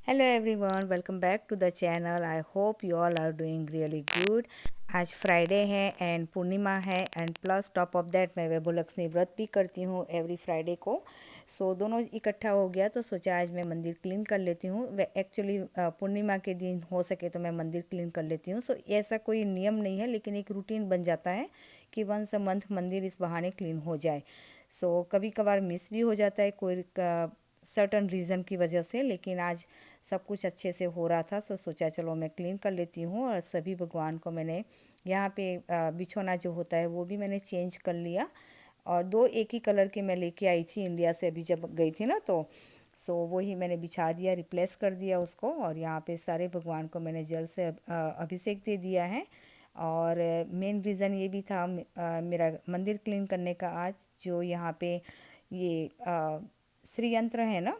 Hello everyone, welcome back to the channel. I hope you all are doing really good. आज Friday है and Purnima है and plus top of that मैं वैभव लक्ष्मी व्रत भी करती हूँ एवरी फ्राइडे को। सो दोनों इकट्ठा हो गया तो सोचा आज मैं मंदिर क्लीन कर लेती हूँ। एक्चुअली पूर्णिमा के दिन हो सके तो मैं मंदिर क्लीन कर लेती हूँ। सो ऐसा कोई नियम नहीं है, लेकिन एक रूटीन बन जाता है कि वंस अ मंथ मंदिर इस बहाने क्लीन हो जाए। सो कभी कभार मिस भी हो जाता है कोई सर्टन रीज़न की वजह से, लेकिन आज सब कुछ अच्छे से हो रहा था। सो सोचा चलो मैं क्लीन कर लेती हूँ। और सभी भगवान को मैंने यहाँ पे बिछौना जो होता है वो भी मैंने चेंज कर लिया। और दो एक ही कलर के मैं लेके आई थी इंडिया से अभी जब गई थी ना, तो सो वही मैंने बिछा दिया, रिप्लेस कर दिया उसको। और यहाँ पे सारे भगवान को मैंने जल से अभिषेक दे दिया है। और मेन रीज़न ये भी था मेरा मंदिर क्लीन करने का आज, जो यहाँ पे ये श्री यंत्र है ना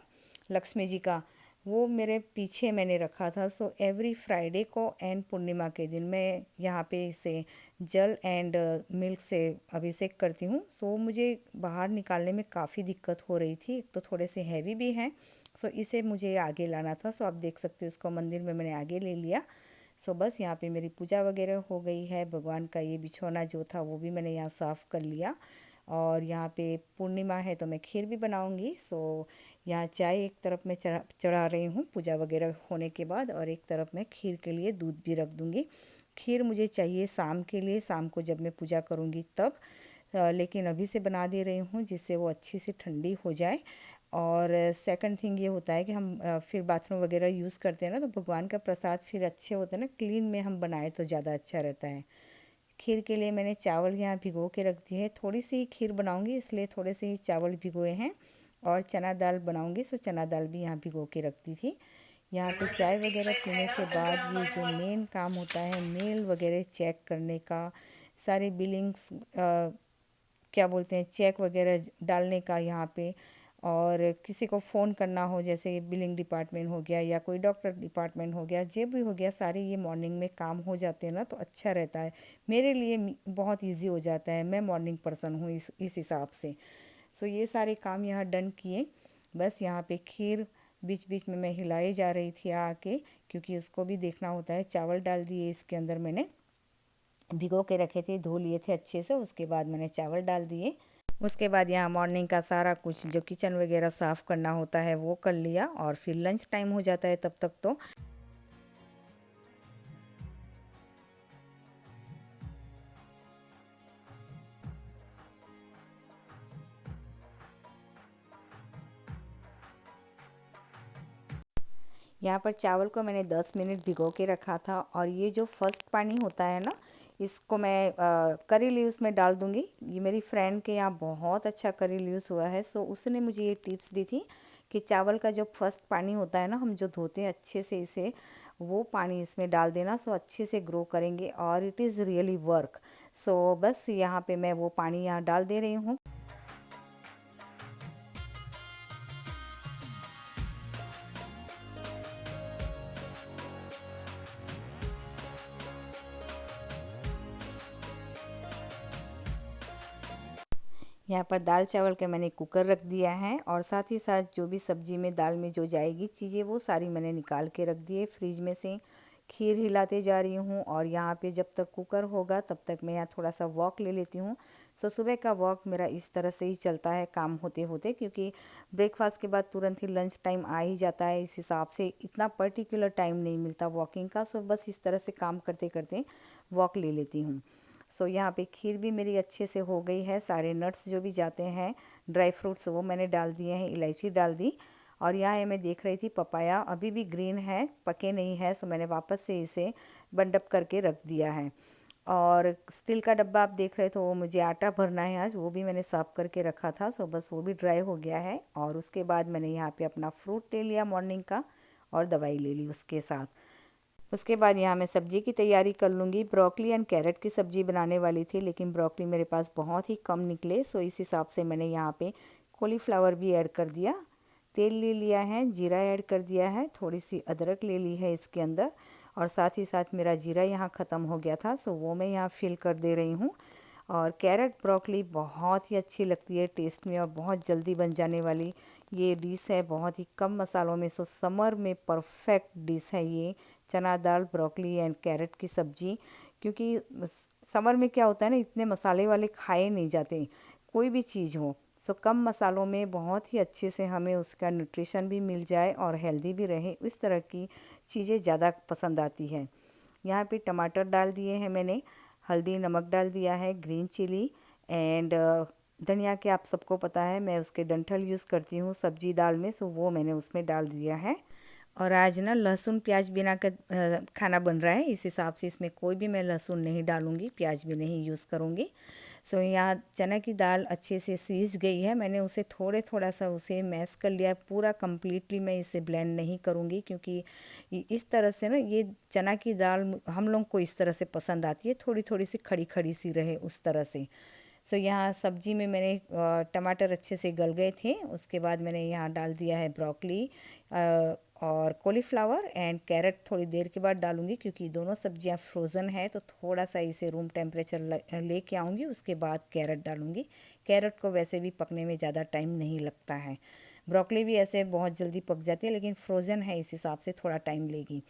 लक्ष्मी जी का, वो मेरे पीछे मैंने रखा था। सो एवरी फ्राइडे को एंड पूर्णिमा के दिन मैं यहाँ पे इसे जल एंड मिल्क से अभिषेक करती हूँ। सो मुझे बाहर निकालने में काफ़ी दिक्कत हो रही थी, एक तो थोड़े से हैवी भी हैं। सो इसे मुझे आगे लाना था। सो आप देख सकते हो इसको मंदिर में मैंने आगे ले लिया। सो बस यहाँ पे मेरी पूजा वगैरह हो गई है। भगवान का ये बिछौना जो था वो भी मैंने यहाँ साफ़ कर लिया। और यहाँ पे पूर्णिमा है तो मैं खीर भी बनाऊँगी। सो यहाँ चाय एक तरफ मैं चढ़ा रही हूँ पूजा वगैरह होने के बाद, और एक तरफ मैं खीर के लिए दूध भी रख दूँगी। खीर मुझे चाहिए शाम के लिए, शाम को जब मैं पूजा करूँगी तब। लेकिन अभी से बना दे रही हूँ जिससे वो अच्छी सी ठंडी हो जाए। और सेकंड थिंग ये होता है कि हम फिर बाथरूम वगैरह यूज़ करते हैं ना, तो भगवान का प्रसाद फिर अच्छे होता है ना, क्लीन में हम बनाए तो ज़्यादा अच्छा रहता है। खीर के लिए मैंने चावल यहाँ भिगो के रख दिए है। थोड़ी सी खीर बनाऊँगी इसलिए थोड़े से ही चावल भिगोए हैं। और चना दाल बनाऊँगी, सो चना दाल भी यहाँ भिगो के रख दी थी। यहाँ पे चाय वगैरह पीने के बाद ये जो मेन काम होता है मेल वगैरह चेक करने का, सारे बिलिंग्स क्या बोलते हैं चेक वगैरह डालने का यहाँ पे। और किसी को फ़ोन करना हो, जैसे बिलिंग डिपार्टमेंट हो गया या कोई डॉक्टर डिपार्टमेंट हो गया, जो भी हो गया, सारे ये मॉर्निंग में काम हो जाते हैं ना, तो अच्छा रहता है मेरे लिए। बहुत इजी हो जाता है, मैं मॉर्निंग पर्सन हूँ इस हिसाब से। सो ये सारे काम यहाँ डन किए। बस यहाँ पे खीर बीच बीच में मैं हिलाई जा रही थी आके, क्योंकि उसको भी देखना होता है। चावल डाल दिए इसके अंदर, मैंने भिगो के रखे थे, धो लिए थे अच्छे से, उसके बाद मैंने चावल डाल दिए। उसके बाद यहाँ मॉर्निंग का सारा कुछ जो किचन वगैरह साफ़ करना होता है वो कर लिया, और फिर लंच टाइम हो जाता है तब तक तो। यहाँ पर चावल को मैंने 10 मिनट भिगो के रखा था। और ये जो फर्स्ट पानी होता है ना, इसको मैं करी लीव्स में डाल दूँगी। ये मेरी फ्रेंड के यहाँ बहुत अच्छा करी लीव्स हुआ है, सो उसने मुझे ये टिप्स दी थी कि चावल का जो फर्स्ट पानी होता है ना, हम जो धोते हैं अच्छे से इसे, वो पानी इसमें डाल देना, सो अच्छे से ग्रो करेंगे और इट इज़ रियली वर्क। सो बस यहाँ पे मैं वो पानी यहाँ डाल दे रही हूँ। यहाँ पर दाल चावल का मैंने कुकर रख दिया है, और साथ ही साथ जो भी सब्ज़ी में दाल में जो जाएगी चीज़ें वो सारी मैंने निकाल के रख दी है फ्रिज में से। खीर हिलाते जा रही हूँ, और यहाँ पे जब तक कुकर होगा तब तक मैं यहाँ थोड़ा सा वॉक ले लेती हूँ। सो सुबह का वॉक मेरा इस तरह से ही चलता है काम होते होते, क्योंकि ब्रेकफास्ट के बाद तुरंत ही लंच टाइम आ ही जाता है। इस हिसाब से इतना पर्टिकुलर टाइम नहीं मिलता वॉकिंग का। सो बस इस तरह से काम करते करते वॉक ले लेती हूँ। सो यहाँ पे खीर भी मेरी अच्छे से हो गई है। सारे नट्स जो भी जाते हैं, ड्राई फ्रूट्स, वो मैंने डाल दिए हैं, इलायची डाल दी। और यहाँ ये मैं देख रही थी पपाया अभी भी ग्रीन है, पके नहीं है, सो मैंने वापस से इसे बंडअप करके रख दिया है। और स्टील का डब्बा आप देख रहे थे, वो मुझे आटा भरना है आज, वो भी मैंने साफ़ करके रखा था। सो बस वो भी ड्राई हो गया है। और उसके बाद मैंने यहाँ पे अपना फ्रूट ले लिया मॉर्निंग का, और दवाई ले ली उसके साथ। उसके बाद यहाँ मैं सब्ज़ी की तैयारी कर लूँगी। ब्रोकली एंड कैरेट की सब्ज़ी बनाने वाली थी, लेकिन ब्रोकली मेरे पास बहुत ही कम निकले, सो इस हिसाब से मैंने यहाँ पे कॉलीफ्लावर भी ऐड कर दिया। तेल ले लिया है, जीरा ऐड कर दिया है, थोड़ी सी अदरक ले ली है इसके अंदर। और साथ ही साथ मेरा जीरा यहाँ ख़त्म हो गया था, सो वो मैं यहाँ फिल कर दे रही हूँ। और कैरेट ब्रोकली बहुत ही अच्छी लगती है टेस्ट में और बहुत जल्दी बन जाने वाली ये डिश है, बहुत ही कम मसालों में। सो समर में परफेक्ट डिश है ये चना दाल ब्रोकली एंड कैरेट की सब्ज़ी। क्योंकि समर में क्या होता है ना, इतने मसाले वाले खाए नहीं जाते कोई भी चीज़ हो। सो कम मसालों में बहुत ही अच्छे से हमें उसका न्यूट्रिशन भी मिल जाए और हेल्दी भी रहे, इस तरह की चीज़ें ज़्यादा पसंद आती है। यहाँ पे टमाटर डाल दिए हैं मैंने, हल्दी नमक डाल दिया है, ग्रीन चिली एंड धनिया के आप सबको पता है मैं उसके डंठल यूज़ करती हूँ सब्जी दाल में, सो वो मैंने उसमें डाल दिया है। और आज ना लहसुन प्याज बिना का खाना बन रहा है, इस हिसाब से इसमें कोई भी मैं लहसुन नहीं डालूँगी, प्याज भी नहीं यूज़ करूँगी। सो यहाँ चना की दाल अच्छे से सीज गई है, मैंने उसे थोड़ा सा उसे मैश कर लिया है, पूरा कम्प्लीटली मैं इसे ब्लेंड नहीं करूँगी क्योंकि इस तरह से ना ये चना की दाल हम लोग को इस तरह से पसंद आती है, थोड़ी थोड़ी सी खड़ी खड़ी सी रहे उस तरह से। सो यहाँ सब्जी में मैंने टमाटर अच्छे से गल गए थे, उसके बाद मैंने यहाँ डाल दिया है ब्रोकली और कॉलीफ्लावर एंड कैरेट थोड़ी देर के बाद डालूंगी क्योंकि दोनों सब्जियां फ्रोज़न है, तो थोड़ा सा इसे रूम टेम्परेचर लेके आऊँगी, उसके बाद कैरेट डालूंगी। कैरेट को वैसे भी पकने में ज़्यादा टाइम नहीं लगता है, ब्रोकली भी ऐसे बहुत जल्दी पक जाती है, लेकिन फ्रोज़न है इस हिसाब से थोड़ा टाइम लेगी।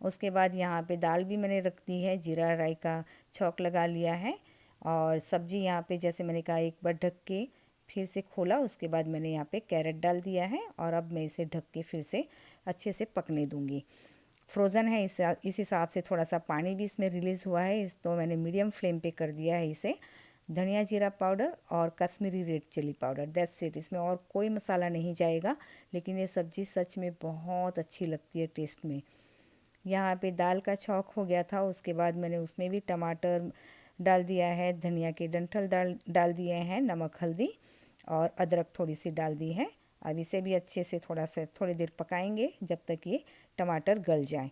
उसके बाद यहाँ पे दाल भी मैंने रख दी है, जीरा राई का छौंक लगा लिया है। और सब्ज़ी यहाँ पे जैसे मैंने कहा एक बार ढक के फिर से खोला, उसके बाद मैंने यहाँ पे कैरेट डाल दिया है और अब मैं इसे ढक के फिर से अच्छे से पकने दूँगी। फ्रोज़न है इस हिसाब से थोड़ा सा पानी भी इसमें रिलीज़ हुआ है, इस तो मैंने मीडियम फ्लेम पे कर दिया है इसे। धनिया जीरा पाउडर और Kashmiri red chilli powder, that's it, इसमें और कोई मसाला नहीं जाएगा, लेकिन ये सब्ज़ी सच में बहुत अच्छी लगती है टेस्ट में। यहाँ पे दाल का छौंक हो गया था, उसके बाद मैंने उसमें भी टमाटर डाल दिया है, धनिया के डंठल डाल डाल दिए हैं, नमक हल्दी और अदरक थोड़ी सी डाल दी है। अब इसे भी अच्छे से थोड़ी देर पकाएंगे जब तक ये टमाटर गल जाए।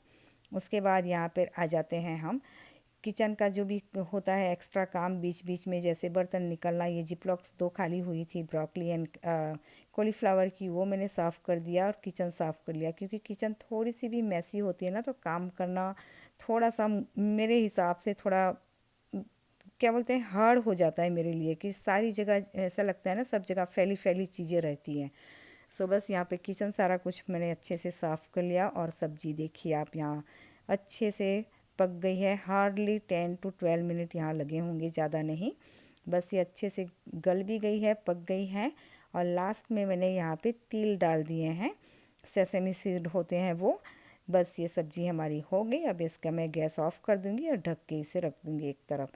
उसके बाद यहाँ पर आ जाते हैं हम किचन का जो भी होता है एक्स्ट्रा काम बीच बीच में, जैसे बर्तन निकलना, ये जिपलॉक्स दो खाली हुई थी ब्रोकली एंड कॉलीफ्लावर की, वो मैंने साफ़ कर दिया और किचन साफ़ कर लिया क्योंकि किचन थोड़ी सी भी मैसी होती है ना, तो काम करना थोड़ा सा मेरे हिसाब से थोड़ा क्या बोलते हैं हार्ड हो जाता है मेरे लिए, कि सारी जगह ऐसा लगता है ना सब जगह फैली फैली चीज़ें रहती हैं। सो बस यहाँ पे किचन सारा कुछ मैंने अच्छे से साफ़ कर लिया और सब्ज़ी देखिए आप यहाँ अच्छे से पक गई है, हार्डली 10 to 12 मिनट यहाँ लगे होंगे, ज़्यादा नहीं। बस ये अच्छे से गल भी गई है, पक गई है। और लास्ट में मैंने यहाँ पे तिल डाल दिए हैं, सेसमी सीड होते हैं वो। बस ये सब्ज़ी हमारी हो गई, अब इसका मैं गैस ऑफ कर दूँगी और ढक के इसे रख दूँगी एक तरफ।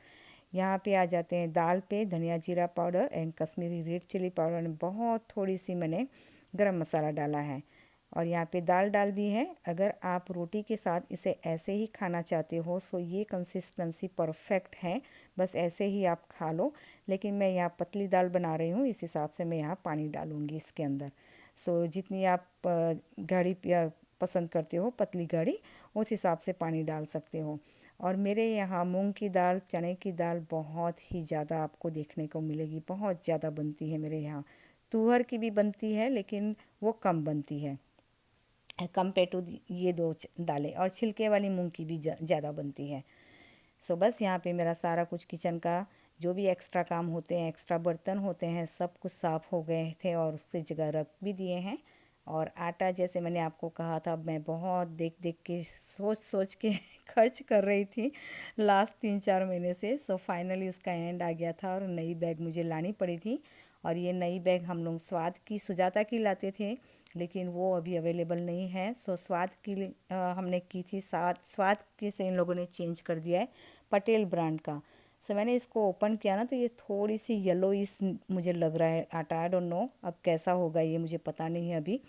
यहाँ पे आ जाते हैं दाल पे, धनिया जीरा powder and Kashmiri red chilli powder, बहुत थोड़ी सी मैंने गरम मसाला डाला है और यहाँ पे दाल डाल दी है। अगर आप रोटी के साथ इसे ऐसे ही खाना चाहते हो सो ये कंसिस्टेंसी परफेक्ट है, बस ऐसे ही आप खा लो। लेकिन मैं यहाँ पतली दाल बना रही हूँ, इस हिसाब से मैं यहाँ पानी डालूँगी इसके अंदर। सो जितनी आप गाढ़ी पसंद करते हो, पतली गाढ़ी, उस हिसाब से पानी डाल सकते हो। और मेरे यहाँ मूंग की दाल, चने की दाल बहुत ही ज़्यादा आपको देखने को मिलेगी, बहुत ज़्यादा बनती है मेरे यहाँ। तुअर की भी बनती है लेकिन वो कम बनती है कंपेयर टू ये दो दालें, और छिलके वाली मूंग की भी ज़्यादा बनती है। सो बस यहाँ पे मेरा सारा कुछ किचन का जो भी एक्स्ट्रा काम होते हैं, एक्स्ट्रा बर्तन होते हैं, सब कुछ साफ़ हो गए थे और उसकी जगह रख भी दिए हैं। और आटा जैसे मैंने आपको कहा था, मैं बहुत देख देख के सोच सोच के खर्च कर रही थी लास्ट 3-4 महीने से। सो फाइनली उसका एंड आ गया था और नई बैग मुझे लानी पड़ी थी। और ये नई बैग हम लोग स्वाद की सुजाता की लाते थे, लेकिन वो अभी अवेलेबल नहीं है। सो स्वाद की हमने की थी, स्वाद के से इन लोगों ने चेंज कर दिया है, पटेल ब्रांड का। सो मैंने इसको ओपन किया ना, तो ये थोड़ी सी येलो इस मुझे लग रहा है आटा, आई डोंट नो अब कैसा होगा ये, मुझे पता नहीं है अभी।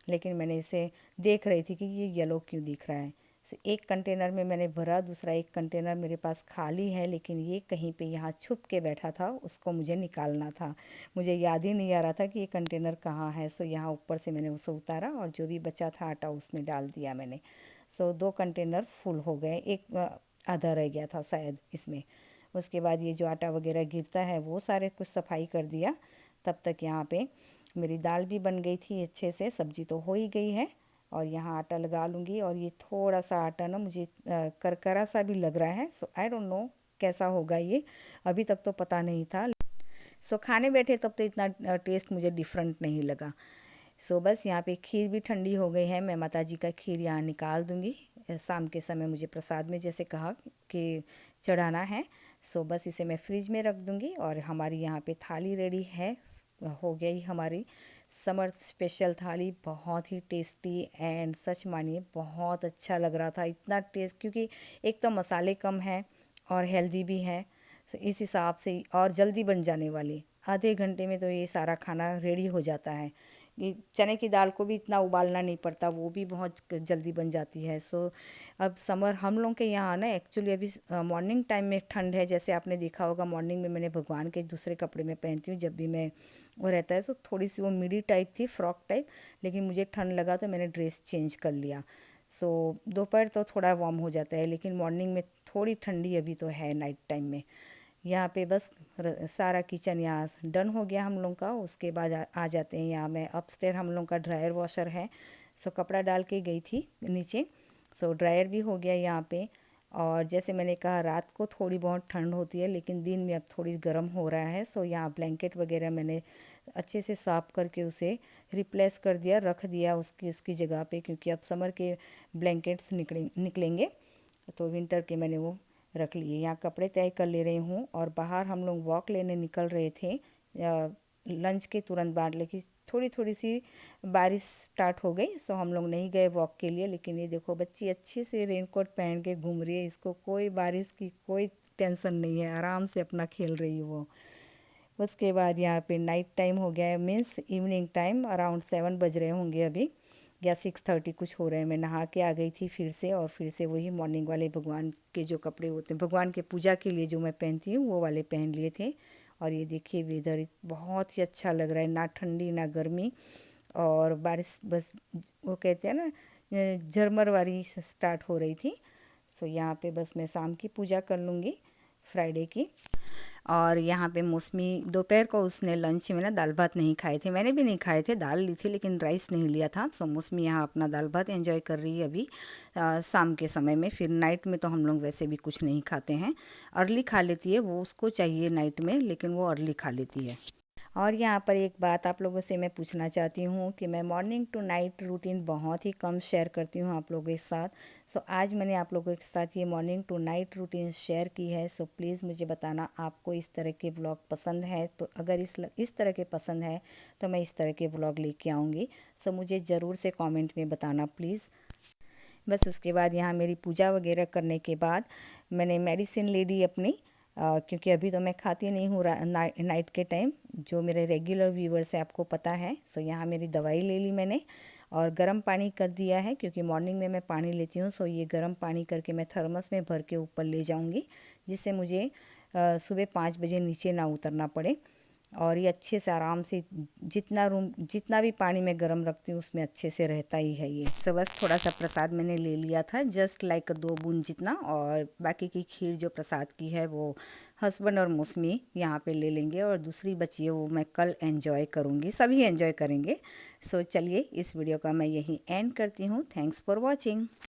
लेकिन मैंने इसे देख रही थी कि ये येलो क्यों दिख रहा है। सो एक कंटेनर में मैंने भरा, दूसरा एक कंटेनर मेरे पास खाली है, लेकिन ये कहीं पे यहाँ छुप के बैठा था, उसको मुझे निकालना था। मुझे याद ही नहीं आ रहा था कि ये कंटेनर कहाँ है। सो यहाँ ऊपर से मैंने उसे उतारा और जो भी बचा था आटा उसमें डाल दिया मैंने। सो 2 कंटेनर फुल हो गए, एक आधा रह गया था शायद इसमें। उसके बाद ये जो आटा वगैरह गिरता है वो सारे कुछ सफाई कर दिया। तब तक यहाँ पे मेरी दाल भी बन गई थी अच्छे से, सब्जी तो हो ही गई है। और यहाँ आटा लगा लूँगी, और ये थोड़ा सा आटा ना मुझे करकरा सा भी लग रहा है, सो आई डोंट नो कैसा होगा ये, अभी तक तो पता नहीं था। सो खाने बैठे तब तो इतना टेस्ट मुझे डिफरेंट नहीं लगा। सो बस यहाँ पे खीर भी ठंडी हो गई है, मैं माता जी का खीर यहाँ निकाल दूँगी। शाम के समय मुझे प्रसाद में जैसे कहा कि चढ़ाना है। सो बस इसे मैं फ्रिज में रख दूँगी और हमारी यहाँ पे थाली रेडी है, हो गई हमारी समर स्पेशल थाली। बहुत ही टेस्टी एंड सच मानिए बहुत अच्छा लग रहा था, इतना टेस्ट, क्योंकि एक तो मसाले कम हैं और हेल्दी भी है। इस हिसाब से और जल्दी बन जाने वाली, आधे घंटे में तो ये सारा खाना रेडी हो जाता है। ये चने की दाल को भी इतना उबालना नहीं पड़ता, वो भी बहुत जल्दी बन जाती है। सो अब समर हम लोग के यहाँ ना एक्चुअली अभी मॉर्निंग टाइम में ठंड है, जैसे आपने देखा होगा मॉर्निंग में मैंने भगवान के दूसरे कपड़े में पहनती हूँ जब भी मैं वो रहता है। तो थोड़ी सी वो मिडी टाइप थी, फ्रॉक टाइप, लेकिन मुझे ठंड लगा तो मैंने ड्रेस चेंज कर लिया। सो दोपहर तो थोड़ा वार्म हो जाता है, लेकिन मॉर्निंग में थोड़ी ठंडी अभी तो है नाइट टाइम में। यहाँ पे बस सारा किचन यहाँ डन हो गया हम लोग का। उसके बाद आ जाते हैं यहाँ में अपस्टेयर, हम लोग का ड्रायर वॉशर है। सो कपड़ा डाल के गई थी नीचे, सो ड्रायर भी हो गया यहाँ पे। और जैसे मैंने कहा रात को थोड़ी बहुत ठंड होती है, लेकिन दिन में अब थोड़ी गर्म हो रहा है। सो यहाँ ब्लैंकेट वगैरह मैंने अच्छे से साफ़ करके उसे रिप्लेस कर दिया, रख दिया उसकी जगह पे, क्योंकि अब समर के ब्लैंकेट्स निकलेंगे तो विंटर के मैंने वो रख लिए। यहाँ कपड़े तय कर ले रही हूँ और बाहर हम लोग वॉक लेने निकल रहे थे लंच के तुरंत बाद, लेकिन थोड़ी थोड़ी सी बारिश स्टार्ट हो गई, सो हम लोग नहीं गए वॉक के लिए। लेकिन ये देखो बच्ची अच्छे से रेनकोट पहन के घूम रही है, इसको कोई बारिश की कोई टेंशन नहीं है, आराम से अपना खेल रही है वो। उसके बाद यहाँ पे नाइट टाइम हो गया है, मीन्स इवनिंग टाइम, अराउंड 7 बज रहे होंगे अभी या 6:30 कुछ हो रहे हैं। मैं नहा के आ गई थी फिर से, और फिर से वही मॉर्निंग वाले भगवान के जो कपड़े होते हैं भगवान के पूजा के लिए जो मैं पहनती हूँ वो वाले पहन लिए थे। और ये देखिए वेदर बहुत ही अच्छा लग रहा है, ना ठंडी ना गर्मी, और बारिश बस वो कहते हैं ना झरमर वाली स्टार्ट हो रही थी। सो यहाँ पे बस मैं शाम की पूजा कर लूँगी फ्राइडे की। और यहाँ पे मौसमी दोपहर को उसने लंच में ना दाल भात नहीं खाए थे, मैंने भी नहीं खाए थे, दाल ली थी लेकिन राइस नहीं लिया था। सो मौसमी यहाँ अपना दाल भात एंजॉय कर रही है अभी शाम के समय में। फिर नाइट में तो हम लोग वैसे भी कुछ नहीं खाते हैं, अर्ली खा लेती है वो, उसको चाहिए नाइट में, लेकिन वो अर्ली खा लेती है। और यहाँ पर एक बात आप लोगों से मैं पूछना चाहती हूँ कि मैं मॉर्निंग टू नाइट रूटीन बहुत ही कम शेयर करती हूँ आप लोगों के साथ। सो आज मैंने आप लोगों के साथ ये morning to night routine share की है। सो प्लीज़ मुझे बताना आपको इस तरह के ब्लॉग पसंद है, तो अगर इस तरह के पसंद है तो मैं इस तरह के ब्लॉग लेके आऊँगी। सो मुझे ज़रूर से कॉमेंट में बताना प्लीज़। बस उसके बाद यहाँ मेरी पूजा वगैरह करने के बाद मैंने मेडिसिन ले ली अपनी, क्योंकि अभी तो मैं खाती नहीं हूँ नाइट के टाइम, जो मेरे रेगुलर व्यूवर्स है आपको पता है। सो यहाँ मेरी दवाई ले ली मैंने और गर्म पानी कर दिया है, क्योंकि मॉर्निंग में मैं पानी लेती हूँ। सो ये गर्म पानी करके मैं थर्मस में भर के ऊपर ले जाऊँगी, जिससे मुझे सुबह 5 बजे नीचे ना उतरना पड़े। और ये अच्छे से आराम से जितना भी पानी में गर्म रखती हूँ उसमें अच्छे से रहता ही है ये। तो बस थोड़ा सा प्रसाद मैंने ले लिया था, जस्ट लाइक 2 बूंद जितना, और बाकी की खीर जो प्रसाद की है वो हस्बैंड और मौसमी यहाँ पे ले लेंगे, और दूसरी बची है वो मैं कल एंजॉय करूँगी, सभी एंजॉय करेंगे। सो चलिए इस वीडियो का मैं यहीं एंड करती हूँ। Thanks for watching.